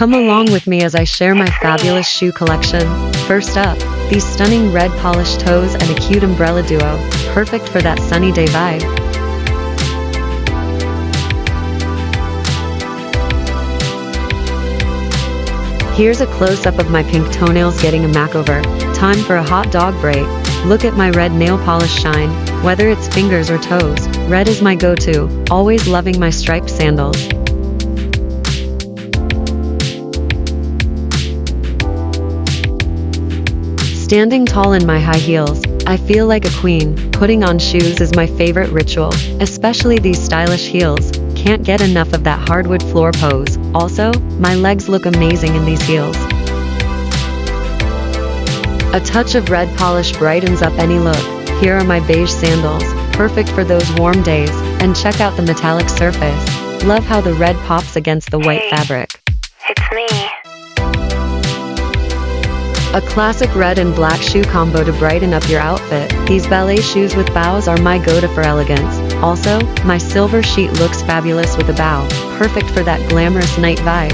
Come along with me as I share my fabulous shoe collection. First up, these stunning red polished toes and a cute umbrella duo, perfect for that sunny day vibe. Here's a close-up of my pink toenails getting a makeover. Time for a hot dog break. Look at my red nail polish shine. Whether it's fingers or toes, red is my go-to, always loving my striped sandals. Standing tall in my high heels, I feel like a queen. Putting on shoes is my favorite ritual, especially these stylish heels. Can't get enough of that hardwood floor pose. Also, my legs look amazing in these heels. A touch of red polish brightens up any look. Here are my beige sandals, perfect for those warm days. And check out the metallic surface. Love how the red pops against the white fabric. It's me. A classic red and black shoe combo to brighten up your outfit. These ballet shoes with bows are my go-to for elegance. Also, my silver sheet looks fabulous with a bow, perfect for that glamorous night vibe.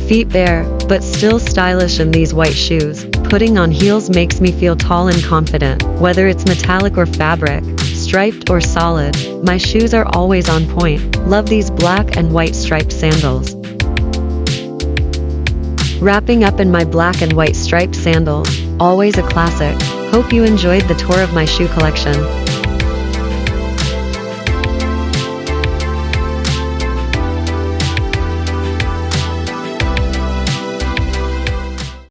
Feet bare, but still stylish in these white shoes. Putting on heels makes me feel tall and confident. Whether it's metallic or fabric, striped or solid, my shoes are always on point. Love these black and white striped sandals. Wrapping up in my black and white striped sandals, always a classic. Hope you enjoyed the tour of my shoe collection.